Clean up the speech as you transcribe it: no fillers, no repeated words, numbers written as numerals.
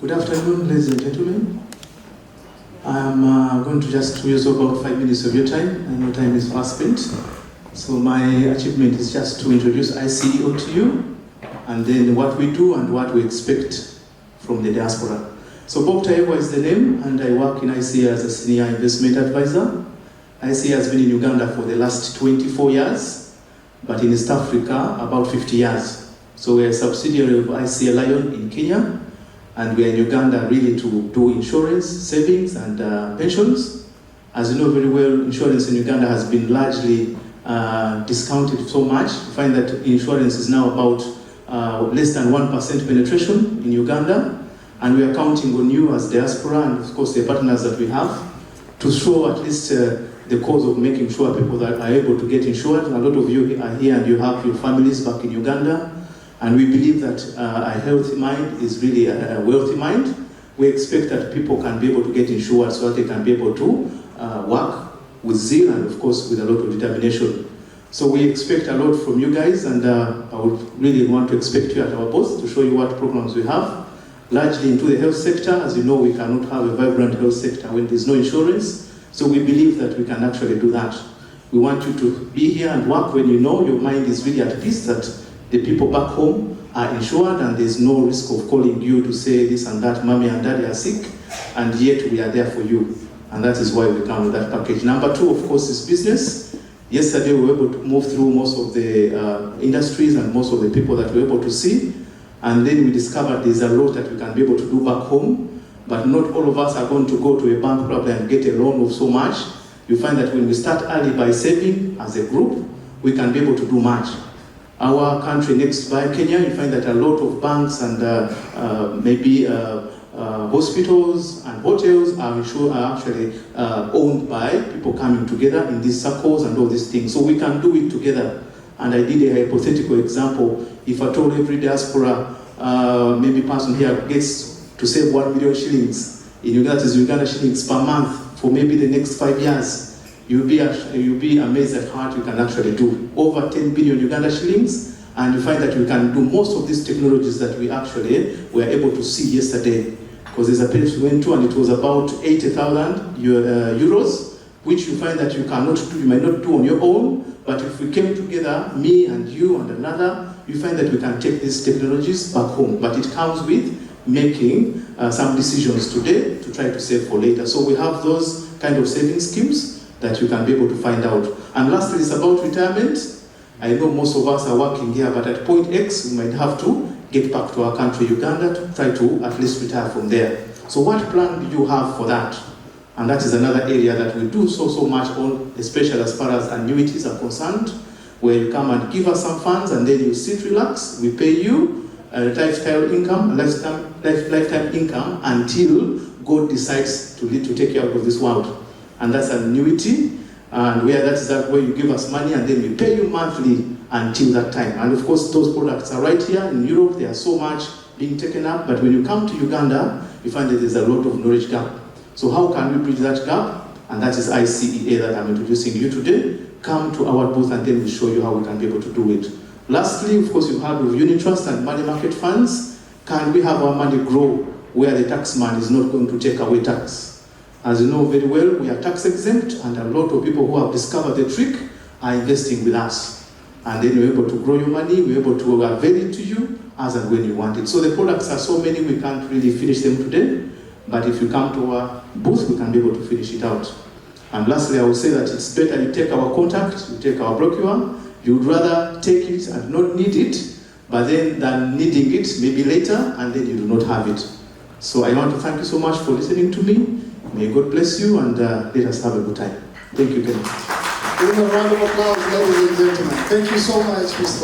Good afternoon, ladies and gentlemen. I'm going to just use about 5 minutes of your time. I know time is fast spent. So my achievement is just to introduce ICEA to you, and then what we do and what we expect from the diaspora. So Bob Tayebwa is the name, and I work in ICEA as a senior investment advisor. ICEA has been in Uganda for the last 24 years, but in East Africa, about 50 years. So we're a subsidiary of ICEA Lion in Kenya, and we are in Uganda really to do insurance, savings, and pensions. As you know very well, insurance in Uganda has been largely discounted so much. You find that insurance is now about less than 1% penetration in Uganda, and we are counting on you as diaspora and of course the partners that we have to show at least the cause of making sure people that are able to get insured. A lot of you are here and you have your families back in Uganda, and we believe that a healthy mind is really a wealthy mind. We expect that people can be able to get insured so that they can be able to work with zeal and of course with a lot of determination. So we expect a lot from you guys, and I would really want to expect you at our booth to show you what programs we have, largely into the health sector. As you know, we cannot have a vibrant health sector when there's no insurance, so we believe that we can actually do that. We want you to be here and work when you know your mind is really at peace, that the people back home are insured and there's no risk of calling you to say this and that, mommy and daddy are sick, and yet we are there for you. And that is why we come with that package. Number two, of course, is business. Yesterday we were able to move through most of the industries and most of the people that we were able to see. And then we discovered there's a lot that we can be able to do back home, but not all of us are going to go to a bank probably and get a loan of so much. You find that when we start early by saving as a group, we can be able to do much. Our country next by Kenya, you find that a lot of banks and maybe hospitals and hotels are actually owned by people coming together in these circles and all these things. So we can do it together. And I did a hypothetical example. If I told every diaspora, maybe person here gets to save 1 million shillings, in Uganda, that is Uganda shillings per month for maybe the next 5 years, you'll be amazed at how you can actually do over 10 billion Uganda shillings, and you find that we can do most of these technologies that we actually were able to see yesterday. Because there's a place we went to and it was about 80,000 euros, which you find that you cannot do, you might not do on your own, but if we came together, me and you and another, you find that we can take these technologies back home. But it comes with making some decisions today to try to save for later. So we have those kind of saving schemes that you can be able to find out. And lastly, it's about retirement. I know most of us are working here, but at point X, we might have to get back to our country, Uganda, to try to at least retire from there. So what plan do you have for that? And that is another area that we do so much on, especially as far as annuities are concerned, where you come and give us some funds and then you sit, relax, we pay you a lifetime income until God decides to take you out of this world. And that's an annuity, and where that's that way you give us money and then we pay you monthly until that time. And of course those products are right here in Europe. They are so much being taken up, but when you come to Uganda, you find that there's a lot of knowledge gap. So how can we bridge that gap? And that is ICEA that I'm introducing you today. Come to our booth and then we'll show you how we can be able to do it. Lastly, of course, you've heard of unit trust and money market funds. Can we have our money grow where the taxman is not going to take away tax? As you know very well, we are tax exempt, and a lot of people who have discovered the trick are investing with us. And then we're able to grow your money, we're able to avail it to you as and when you want it. So the products are so many, we can't really finish them today. But if you come to our booth, we can be able to finish it out. And lastly, I will say that it's better you take our contact, you take our brochure. You would rather take it and not need it, but then than needing it maybe later and then you do not have it. So I want to thank you so much for listening to me. May God bless you, and let us have a good time. Thank you very much. Give a round of applause, ladies and gentlemen. Thank you so much, Mr.